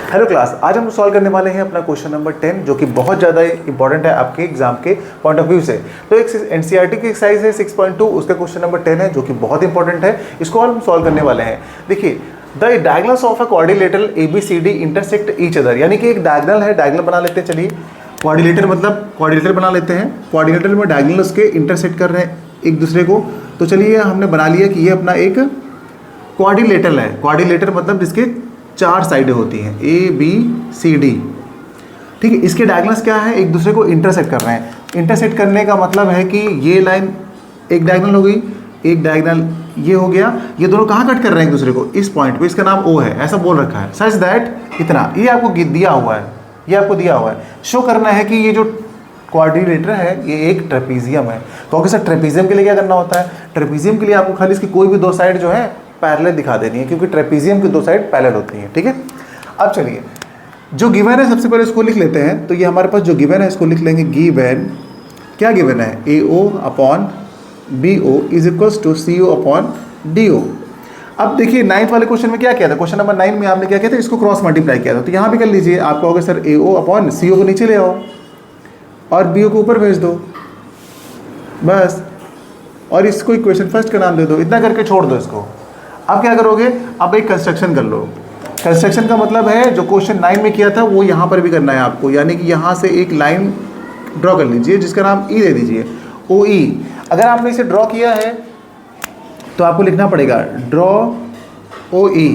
Hello class, आज हम solve करने वाले हैं अपना क्वेश्चन नंबर 10 जो कि बहुत ज़्यादा इंपॉर्टेंट है आपके एग्जाम के पॉइंट ऑफ व्यू से। तो एक एनसीईआरटी की एक्सरसाइज है 6.2, उसका क्वेश्चन नंबर 10 है जो कि बहुत इंपॉर्टेंट है। इसको हम सॉल्व करने वाले हैं। देखिए, the diagonals of a quadrilateral ABCD intersect each other, यानी कि एक डायगोनल है, डायगोनल बना लेते हैं। चलिए, क्वाड्रिलेटर मतलब क्वाड्रिलेटर बना लेते हैं। क्वाड्रिलेटर में डायगोनल उसके इंटरसेक्ट कर रहे हैं एक दूसरे को। तो चलिए, हमने बना लिया कि ये अपना एक क्वाड्रिलेटरल है। क्वाड्रिलेटर मतलब जिसके 4 साइडें होती हैं, ABCD। ठीक है, इसके डायगोनल्स क्या है, एक दूसरे को इंटरसेक्ट कर रहे हैं। इंटरसेक्ट करने का मतलब है कि ये लाइन एक डायगोनल हो गई, एक डायगोनल ये हो गया। ये दोनों कहाँ कट कर रहे हैं एक दूसरे को, इस पॉइंट पे। इसका नाम O है, ऐसा बोल रखा है। सच दैट इतना ये आपको दिया हुआ है, ये आपको दिया हुआ है। शो करना है कि ये जो क्वाड्रिलेटर है ये एक ट्रेपीजियम है। क्योंकि सर ट्रेपीजियम के लिए क्या करना होता है, ट्रेपीजियम के लिए आपको खाली इसकी कोई भी 2 साइड जो है पैरेलल दिखा देनी है, क्योंकि ट्रेपीजियम की 2 साइड पैरेलल होती हैं। ठीक है, अब चलिए जो गिवन है सबसे पहले इसको लिख लेते हैं। तो ये हमारे पास जो गिवन है इसको लिख लेंगे। गिवन क्या गिवन है, AO upon BO is equals to CO upon DO। अब देखिए 9th वाले क्वेश्चन में क्या किया था, क्वेश्चन नंबर 9 में आपने क्या किया था, इसको क्रॉस मल्टीप्लाई किया था। तो यहाँ भी कर लीजिए, आप कहोगे सर AO अपॉन CO को नीचे ले आओ और BO को ऊपर भेज दो, बस। और इसको इक्वेशन फर्स्ट का नाम दे दो, इतना करके छोड़ दो इसको। अब क्या करोगे, अब एक कंस्ट्रक्शन कर लो। कंस्ट्रक्शन का मतलब है जो क्वेश्चन 9 में किया था वो यहाँ पर भी करना है आपको, यानी कि यहाँ से एक लाइन ड्रॉ कर लीजिए जिसका नाम E दे दीजिए, OE। अगर आपने इसे ड्रॉ किया है तो आपको लिखना पड़ेगा ड्रॉ OE।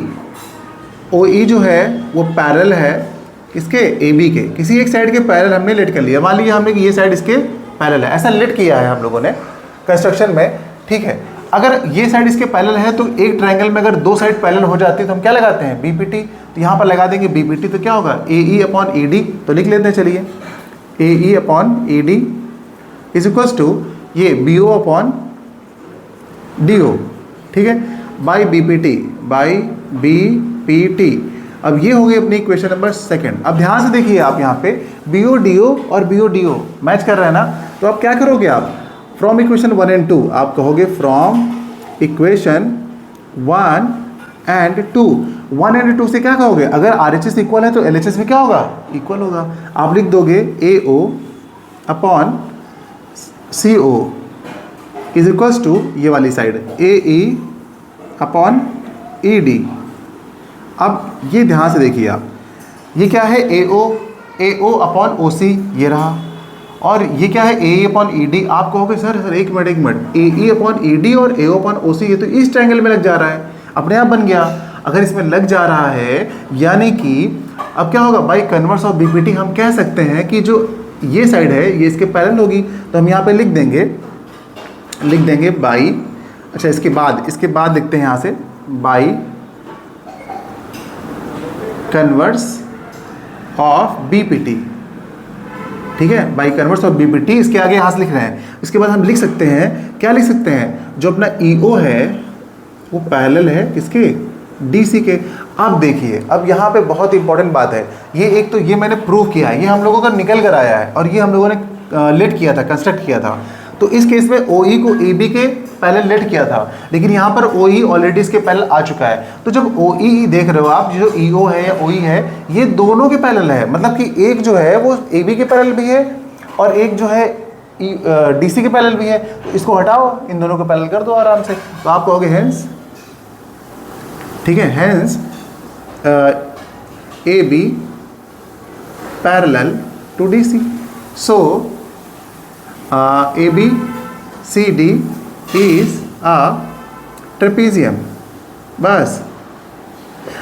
OE जो है वो पैरेलल है इसके AB के, किसी एक साइड के पैरेलल हमने लेट कर लिया। मान लीजिए हमने कि ये साइड इसके पैरेलल है, ऐसा लेट किया है हम लोगों ने कंस्ट्रक्शन में। ठीक है, अगर ये साइड इसके पैरेलल है तो एक ट्रायंगल में अगर 2 साइड पैरेलल हो जाती है तो हम क्या लगाते हैं, BPT। तो यहाँ पर लगा देंगे BPT, तो क्या होगा AE अपॉन ED। तो लिख लेते हैं, चलिए AE upon ED is equals to ये BO अपॉन DO। ठीक है, बाई BPT। अब ये हो गई अपनी इक्वेशन नंबर 2। अब ध्यान से देखिए, आप यहाँ पे BO DO और BO DO मैच कर रहे हैं ना। तो अब क्या करोगे, आप फ्रॉम इक्वेशन 1 एंड 2 आप कहोगे फ्रॉम इक्वेशन 1 एंड 2। 1 एंड 2 से क्या कहोगे, अगर RHS इक्वल है तो LHS भी क्या होगा, इक्वल होगा। आप लिख दोगे AO upon CO is equals to ये वाली साइड AE अपॉन ED। अब ये ध्यान से देखिए आप, ये क्या है AO अपॉन OC, ये रहा। और ये क्या है AE अपॉन ED। आप कहोगे सर एक मिनट, AE अपॉन ED और AO अपॉन OC ये तो इस ट्रायंगल में लग जा रहा है, अपने आप बन गया। अगर इसमें लग जा रहा है यानी कि अब क्या होगा, बाई कन्वर्स ऑफ BPT हम कह सकते हैं कि जो ये साइड है ये इसके पैरेलल होगी। तो हम यहाँ पे लिख देंगे बाई, अच्छा इसके बाद लिखते हैं यहाँ से बाई कन्वर्स ऑफ BPT। ठीक है, बाई कन्वर्स ऑफ BPT, इसके आगे यहाँ से लिख रहे हैं। इसके बाद हम लिख सकते हैं, क्या लिख सकते हैं, जो अपना EO है वो पैरेलल है किसके, DC के। अब देखिए, अब यहाँ पे बहुत इंपॉर्टेंट बात है, ये एक तो ये मैंने प्रूव किया है, ये हम लोगों का निकल कर आया है और ये हम लोगों ने लेट किया था, कंस्ट्रक्ट किया था। तो इस केस में OE को AB के पैरेलल लेट किया था, लेकिन यहाँ पर OE ऑलरेडी इसके पैरेलल आ चुका है। तो जब OE देख रहे हो आप, जो EO है या OE है, ये दोनों के पैरेलल है। मतलब कि एक जो है वो AB के पैरेलल भी है और एक जो है DC के पैरेलल भी है। तो इसको हटाओ, इन दोनों को पैरेलल कर दो आराम से। तो आप कहोगे हेंस, ठीक है, hence AB parallel to DC। So ABCD is a trapezium. बस,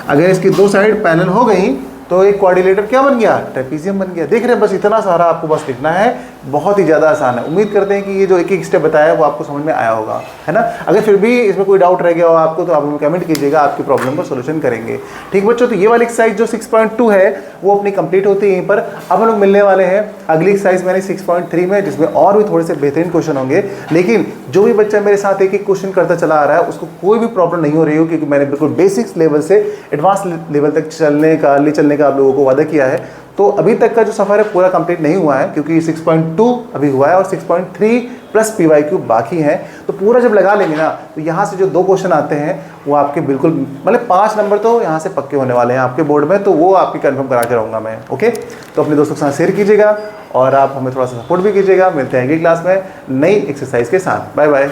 अगर इसकी 2 साइड पैरेलल हो गई तो एक क्वाड्रिलेटर क्या बन गया, ट्रेपीजियम बन गया। देख रहे हैं, बस इतना सारा आपको बस लिखना है, बहुत ही ज़्यादा आसान है। उम्मीद करते हैं कि ये जो एक स्टेप बताया वो आपको समझ में आया होगा, है ना। अगर फिर भी इसमें कोई डाउट रह गया हो आपको तो आप हमें कमेंट कीजिएगा, आपकी प्रॉब्लम का सोल्यूशन करेंगे। ठीक बच्चों, तो ये वाली एक्सरसाइज जो 6.2 है वो अपनी कंप्लीट होती है यहीं पर। अब हम लोग मिलने वाले हैं अगली एक्सरसाइज मैंने 6.3 में, जिसमें और भी थोड़े से बेहतरीन क्वेश्चन होंगे। लेकिन जो भी बच्चा मेरे साथ एक क्वेश्चन करता चला आ रहा है उसको कोई भी प्रॉब्लम नहीं हो रही हो, क्योंकि मैंने बिल्कुल बेसिक्स लेवल से एडवांस लेवल तक ले चलने का आप लोगों को वादा किया है। तो अभी तक का जो सफ़र है पूरा कंप्लीट नहीं हुआ है, क्योंकि 6.2 अभी हुआ है और 6.3 प्लस PYQ बाकी है। तो पूरा जब लगा लेंगे ना, तो यहाँ से जो 2 क्वेश्चन आते हैं वो आपके बिल्कुल मतलब 5 नंबर तो यहाँ से पक्के होने वाले हैं आपके बोर्ड में, तो वो आपकी कंफर्म करा के रहूँगा मैं। ओके, तो अपने दोस्तों के साथ शेयर कीजिएगा और आप हमें थोड़ा सा सपोर्ट भी कीजिएगा। मिलते हैं अगली क्लास में नई एक्सरसाइज के साथ। Bye bye.